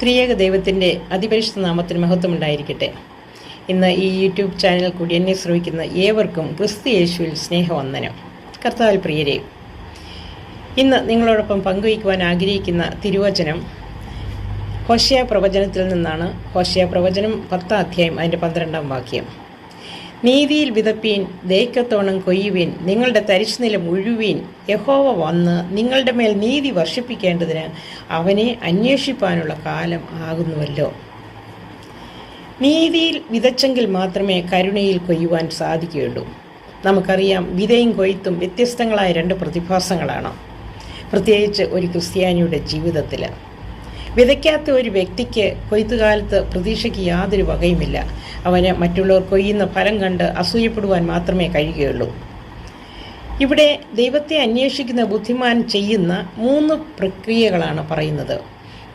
ത്രിയേക ദൈവത്തിൻ്റെ അതിപരിശുദ്ധ നാമത്തിന് മഹത്വമുണ്ടായിരിക്കട്ടെ. ഇന്ന് ഈ യൂട്യൂബ് ചാനൽ കൂടി എന്നെ ശ്രമിക്കുന്ന ഏവർക്കും ക്രിസ്തു യേശുവിൽ സ്നേഹവന്ദനം. കർത്താവിൽ പ്രിയരെ, ഇന്ന് നിങ്ങളോടൊപ്പം പങ്കുവയ്ക്കുവാൻ ആഗ്രഹിക്കുന്ന തിരുവചനം ഹോശേയ പ്രവചനത്തിൽ നിന്നാണ്. ഹോശേയ പ്രവചനം 10 അധ്യായം അതിൻ്റെ 12 വാക്യം. നീതിയിൽ വിതപ്പീൻ, ദൈക്കത്തോണം കൊയ്യുവീൻ, നിങ്ങളുടെ തരിശുനിലം ഉഴുവീൻ. യഹോവ വന്ന് നിങ്ങളുടെ മേൽ നീതി വർഷിപ്പിക്കേണ്ടതിന് അവനെ അന്വേഷിപ്പാനുള്ള കാലം ആകുന്നുവല്ലോ. നീതിയിൽ വിതച്ചെങ്കിൽ മാത്രമേ കരുണയിൽ കൊയ്യുവാൻ സാധിക്കുകയുള്ളൂ. നമുക്കറിയാം, വിതയും കൊയ്ത്തും വ്യത്യസ്തങ്ങളായ 2 പ്രതിഭാസങ്ങളാണ്, പ്രത്യേകിച്ച് ഒരു ക്രിസ്ത്യാനിയുടെ ജീവിതത്തിൽ. വിതയ്ക്കാത്ത ഒരു വ്യക്തിക്ക് കൊയ്ത്തുകാലത്ത് പ്രതീക്ഷയ്ക്ക് യാതൊരു വകയുമില്ല. അവന് മറ്റുള്ളവർ കൊയ്യുന്ന ഫലം കണ്ട് അസൂയപ്പെടുവാൻ മാത്രമേ കഴിയുകയുള്ളൂ. ഇവിടെ ദൈവത്തെ അന്വേഷിക്കുന്ന ബുദ്ധിമാൻ ചെയ്യുന്ന 3 പ്രക്രിയകളാണ് പറയുന്നത്.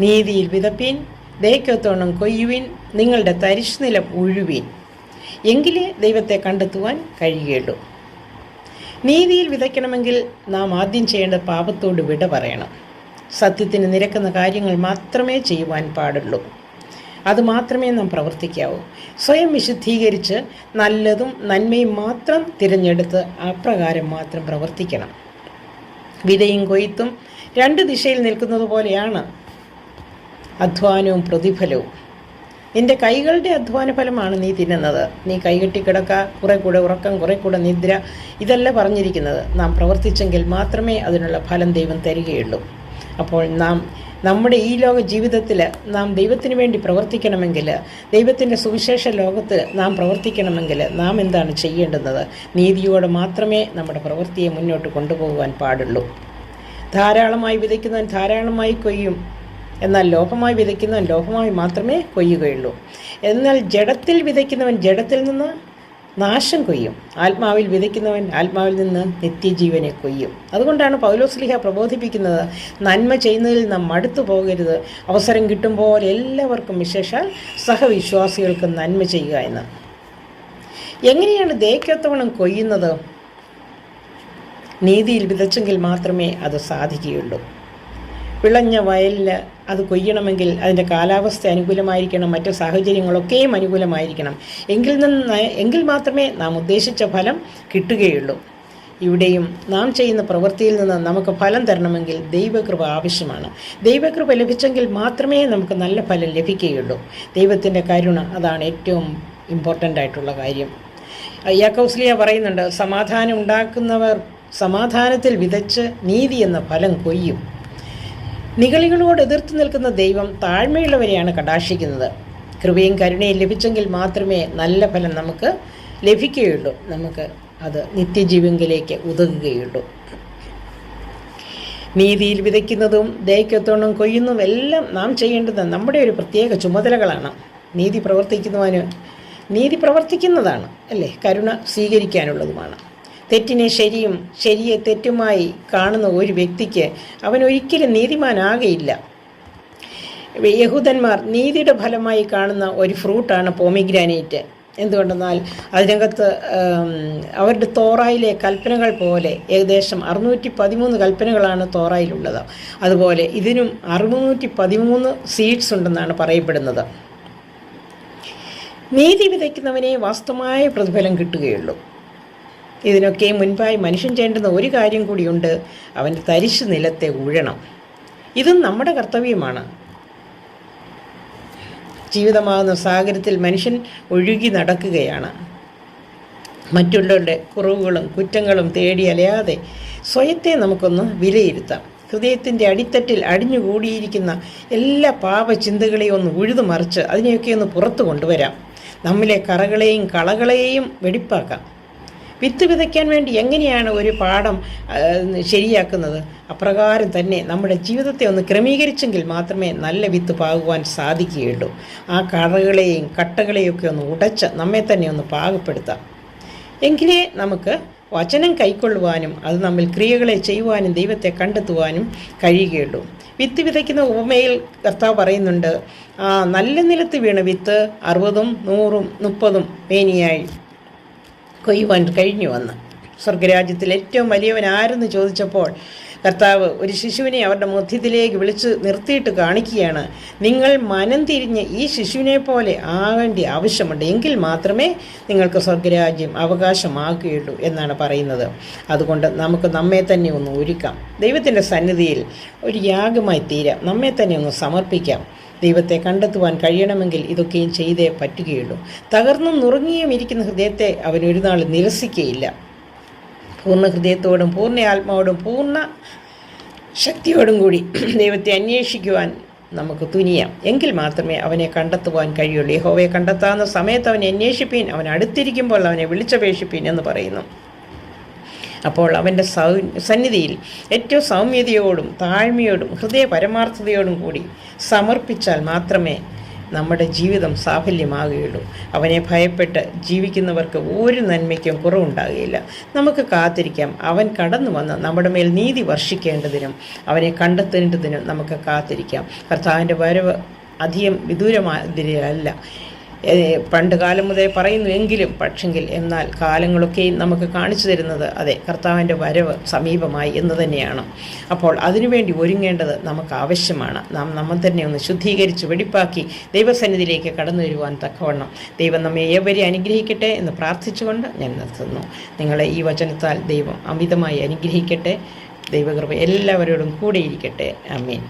നീതിയിൽ വിതപ്പീൻ, ദൈക്കത്തോണം കൊയ്യുവിൻ, നിങ്ങളുടെ തരിശുനിലം ഉഴുവീൻ. എങ്കിലേ ദൈവത്തെ കണ്ടെത്തുവാൻ കഴിയുകയുള്ളൂ. നീതിയിൽ വിതയ്ക്കണമെങ്കിൽ നാം ആദ്യം ചെയ്യേണ്ടത് പാപത്തോട് വിട പറയണം. സത്യത്തിന് നിരക്കുന്ന കാര്യങ്ങൾ മാത്രമേ ചെയ്യുവാൻ പാടുള്ളൂ. അതുമാത്രമേ നാം പ്രവർത്തിക്കാവൂ. സ്വയം വിശുദ്ധീകരിച്ച് നല്ലതും നന്മയും മാത്രം തിരഞ്ഞെടുത്ത് അപ്രകാരം മാത്രം പ്രവർത്തിക്കണം. വിതയും കൊയ്ത്തും 2 ദിശയിൽ നിൽക്കുന്നത് പോലെയാണ് അധ്വാനവും പ്രതിഫലവും. നിന്റെ കൈകളുടെ അധ്വാന ഫലമാണ് നീ തിന്നുന്നത്. നീ കൈകെട്ടി കിടക്ക, കുറെ കൂടെ ഉറക്കം, കുറെ കൂടെ നിദ്ര, ഇതല്ല പറഞ്ഞിരിക്കുന്നത്. നാം പ്രവർത്തിച്ചെങ്കിൽ മാത്രമേ അതിനുള്ള ഫലം ദൈവം തരികയുള്ളൂ. അപ്പോൾ നാം നമ്മുടെ ഈ ലോക ജീവിതത്തിൽ നാം ദൈവത്തിന് വേണ്ടി പ്രവർത്തിക്കണമെങ്കിൽ, ദൈവത്തിൻ്റെ സുവിശേഷ ലോകത്ത് നാം പ്രവർത്തിക്കണമെങ്കിൽ നാം എന്താണ് ചെയ്യേണ്ടുന്നത്? നീതിയോടെ മാത്രമേ നമ്മുടെ പ്രവൃത്തിയെ മുന്നോട്ട് കൊണ്ടുപോകുവാൻ പാടുള്ളൂ. ധാരാളമായി വിതയ്ക്കുന്നവൻ ധാരാളമായി കൊയ്യും, എന്നാൽ ലോഭമായി വിതയ്ക്കുന്നവൻ ലോഭമായി മാത്രമേ കൊയ്യുകയുള്ളൂ. എന്നാൽ ജഡത്തിൽ വിതയ്ക്കുന്നവൻ ജഡത്തിൽ നിന്ന് നാശം കൊയ്യും, ആത്മാവിൽ വിതയ്ക്കുന്നവൻ ആത്മാവിൽ നിന്ന് നിത്യജീവനെ കൊയ്യും. അതുകൊണ്ടാണ് പൗലോസ്ലീഹ പ്രബോധിപ്പിക്കുന്നത്, നന്മ ചെയ്യുന്നതിൽ നാം മടുത്തു പോകരുത്, അവസരം കിട്ടുമ്പോൾ എല്ലാവർക്കും, വിശേഷാൽ സഹവിശ്വാസികൾക്ക് നന്മ ചെയ്യുക എന്ന്. എങ്ങനെയാണ് ദൈക്കത്തോണം കൊയ്യുന്നത്? നീതിയിൽ വിതച്ചെങ്കിൽ മാത്രമേ അത് സാധിക്കുകയുള്ളൂ. വിളഞ്ഞ വയലിൽ അത് കൊയ്യണമെങ്കിൽ അതിൻ്റെ കാലാവസ്ഥ അനുകൂലമായിരിക്കണം, മറ്റു സാഹചര്യങ്ങളൊക്കെയും അനുകൂലമായിരിക്കണം. എങ്കിൽ മാത്രമേ നാം ഉദ്ദേശിച്ച ഫലം കിട്ടുകയുള്ളൂ. ഇവിടെയും നാം ചെയ്യുന്ന പ്രവൃത്തിയിൽ നിന്ന് നമുക്ക് ഫലം തരണമെങ്കിൽ ദൈവകൃപ ആവശ്യമാണ്. ദൈവകൃപ ലഭിച്ചെങ്കിൽ മാത്രമേ നമുക്ക് നല്ല ഫലം ലഭിക്കുകയുള്ളൂ. ദൈവത്തിൻ്റെ കരുണ, അതാണ് ഏറ്റവും ഇമ്പോർട്ടൻ്റ് ആയിട്ടുള്ള കാര്യം. യാക്കോബ് ശ്ലീഹ പറയുന്നുണ്ട്, സമാധാനം ഉണ്ടാക്കുന്നവർ സമാധാനത്തിൽ വിതച്ച് നീതി എന്ന ഫലം കൊയ്യും. നിഗളികളോട് എതിർത്ത് നിൽക്കുന്ന ദൈവം താഴ്മയുള്ളവരെയാണ് കടാക്ഷിക്കുന്നത്. കൃപയും കരുണയും ലഭിച്ചെങ്കിൽ മാത്രമേ നല്ല ഫലം നമുക്ക് ലഭിക്കുകയുള്ളൂ. നമുക്ക് അത് നിത്യജീവങ്കിലേക്ക് ഉതകുകയുള്ളൂ. നീതിയിൽ വിതയ്ക്കുന്നതും ദൈക്കത്തോണം കൊയ്യുന്നതും എല്ലാം നാം ചെയ്യേണ്ടത് നമ്മുടെ ഒരു പ്രത്യേക ചുമതലകളാണ്. നീതി പ്രവർത്തിക്കുന്നതാണ് അല്ലേ, കരുണ സ്വീകരിക്കാനുള്ളതുമാണ്. തെറ്റിനെ ശരിയും ശരിയെ തെറ്റുമായി കാണുന്ന ഒരു വ്യക്തിക്ക് അവൻ ഒരിക്കലും നീതിമാനാകയില്ല. യഹൂദന്മാർ നീതിയുടെ ഫലമായി കാണുന്ന ഒരു ഫ്രൂട്ടാണ് പോമിഗ്രാനൈറ്റ്. എന്തുകൊണ്ടെന്നാൽ അതിനകത്ത് അവരുടെ തോറായിലെ കൽപ്പനകൾ പോലെ ഏകദേശം 613 കൽപ്പനകളാണ് തോറായിലുള്ളത്. അതുപോലെ ഇതിനും 613 സീഡ്സ് ഉണ്ടെന്നാണ് പറയപ്പെടുന്നത്. നീതി വിതയ്ക്കുന്നവനെ വാസ്തവമായ പ്രതിഫലം കിട്ടുകയുള്ളൂ. ഇതിനൊക്കെ മുൻപായി മനുഷ്യൻ ചെയ്യേണ്ടുന്ന ഒരു കാര്യം കൂടിയുണ്ട്, അവൻ്റെ തരിശു നിലത്തെ ഉഴണം. ഇതും നമ്മുടെ കർത്തവ്യമാണ്. ജീവിതമാകുന്ന സാഗരത്തിൽ മനുഷ്യൻ ഒഴുകി നടക്കുകയാണ്. മറ്റുള്ളവരുടെ കുറവുകളും കുറ്റങ്ങളും തേടി അലയാതെ സ്വയത്തെ നമുക്കൊന്ന് വിലയിരുത്താം. ഹൃദയത്തിൻ്റെ അടിത്തട്ടിൽ അടിഞ്ഞുകൂടിയിരിക്കുന്ന എല്ലാ പാപചിന്തകളെയും ഒന്ന് ഉഴുതുമറിച്ച് അതിനെയൊക്കെ ഒന്ന് പുറത്തു കൊണ്ടുവരാം. നമ്മിലെ കറകളെയും കളകളെയും വെടിപ്പാക്കാം. വിത്ത് വിതയ്ക്കാൻ വേണ്ടി എങ്ങനെയാണ് ഒരു പാടം ശരിയാക്കുന്നത്? അപ്രകാരം തന്നെ നമ്മുടെ ജീവിതത്തെ ഒന്ന് ക്രമീകരിച്ചെങ്കിൽ മാത്രമേ നല്ല വിത്ത് പാകുവാൻ സാധിക്കുകയുള്ളൂ. ആ കറകളെയും കട്ടകളെയൊക്കെ ഒന്ന് ഉടച്ച് നമ്മെ തന്നെ ഒന്ന് പാകപ്പെടുത്താം. എങ്കിലേ നമുക്ക് വചനം കൈക്കൊള്ളുവാനും അത് നമ്മിൽ ക്രിയകളെ ചെയ്യുവാനും ദൈവത്തെ കണ്ടെത്തുവാനും കഴിയുകയുള്ളൂ. വിത്ത് വിതയ്ക്കുന്ന ഉപമയിൽ കർത്താവ് പറയുന്നുണ്ട്, നല്ല നിലത്ത് വീണ വിത്ത് 60, 100, 30 മേനിയായി കൊയ്യുവാൻ കഴിഞ്ഞു വന്ന്. സ്വർഗരാജ്യത്തിൽ ഏറ്റവും വലിയവൻ ആരെന്ന് ചോദിച്ചപ്പോൾ കർത്താവ് ഒരു ശിശുവിനെ അവരുടെ മധ്യത്തിലേക്ക് വിളിച്ച് നിർത്തിയിട്ട് കാണിക്കുകയാണ്, നിങ്ങൾ മനം തിരിഞ്ഞ് ഈ ശിശുവിനെ പോലെ ആകേണ്ട ആവശ്യമുണ്ട്, എങ്കിൽ മാത്രമേ നിങ്ങൾക്ക് സ്വർഗരാജ്യം അവകാശമാക്കുകയുള്ളൂ എന്നാണ് പറയുന്നത്. അതുകൊണ്ട് നമുക്ക് നമ്മെ തന്നെ ഒന്ന് ഒരുക്കാം, ദൈവത്തിൻ്റെ സന്നിധിയിൽ ഒരു യാഗമായി തീരാം, നമ്മെ തന്നെ ഒന്ന് സമർപ്പിക്കാം. ദൈവത്തെ കണ്ടെത്തുവാൻ കഴിയണമെങ്കിൽ ഇതൊക്കെയും ചെയ്തേ പറ്റുകയുള്ളൂ. തകർന്നും നുറുങ്ങിയും ഇരിക്കുന്ന ഹൃദയത്തെ അവൻ ഒരു നാൾ നിരസിക്കുകയില്ല. പൂർണ്ണ ഹൃദയത്തോടും പൂർണ്ണ ആത്മാവോടും പൂർണ്ണ ശക്തിയോടും കൂടി ദൈവത്തെ അന്വേഷിക്കുവാൻ നമുക്ക് തുനിയാം, എങ്കിൽ മാത്രമേ അവനെ കണ്ടെത്തുവാൻ കഴിയുള്ളൂ. യഹോവയെ കണ്ടെത്താവുന്ന സമയത്ത് അവനെ അന്വേഷിപ്പീൻ, അവൻ അടുത്തിരിക്കുമ്പോൾ അവനെ വിളിച്ചപേക്ഷിപ്പീൻ എന്ന് പറയുന്നു. അപ്പോൾ അവൻ്റെ സന്നിധിയിൽ ഏറ്റവും സൗമ്യതയോടും താഴ്മയോടും ഹൃദയ പരമാർത്ഥതയോടും കൂടി സമർപ്പിച്ചാൽ മാത്രമേ നമ്മുടെ ജീവിതം സാഫല്യമാകുകയുള്ളൂ. അവനെ ഭയപ്പെട്ട് ജീവിക്കുന്നവർക്ക് ഒരു നന്മയ്ക്കും കുറവുണ്ടാകുകയില്ല. നമുക്ക് കാത്തിരിക്കാം. അവൻ കടന്നു വന്ന് നമ്മുടെ മേൽ നീതി വർഷിക്കേണ്ടതിനും അവനെ കണ്ടെത്തേണ്ടതിനും നമുക്ക് കാത്തിരിക്കാം. കർത്താവിൻ്റെ വരവ് അധികം വിദൂരമാതിരയല്ല. പണ്ട് കാലം മുതലേ പറയുന്നു എങ്കിലും പക്ഷെങ്കിൽ എന്നാൽ കാലങ്ങളൊക്കെയും നമുക്ക് കാണിച്ചു തരുന്നത് അതെ, കർത്താവിൻ്റെ വരവ് സമീപമായി എന്ന് തന്നെയാണ്. അപ്പോൾ അതിനുവേണ്ടി ഒരുങ്ങേണ്ടത് നമുക്ക് ആവശ്യമാണ്. നാം നമ്മൾ തന്നെ ഒന്ന് ശുദ്ധീകരിച്ച് വെടിപ്പാക്കി ദൈവസന്നിധിയിലേക്ക് കടന്നു വരുവാൻ തക്കവണ്ണം ദൈവം നമ്മെ ഏവരെ അനുഗ്രഹിക്കട്ടെ എന്ന് പ്രാർത്ഥിച്ചുകൊണ്ട് ഞാൻ നിർത്തുന്നു. നിങ്ങളെ ഈ വചനത്താൽ ദൈവം അമിതമായി അനുഗ്രഹിക്കട്ടെ. ദൈവകൃപ എല്ലാവരോടും കൂടെയിരിക്കട്ടെ. ആമേൻ.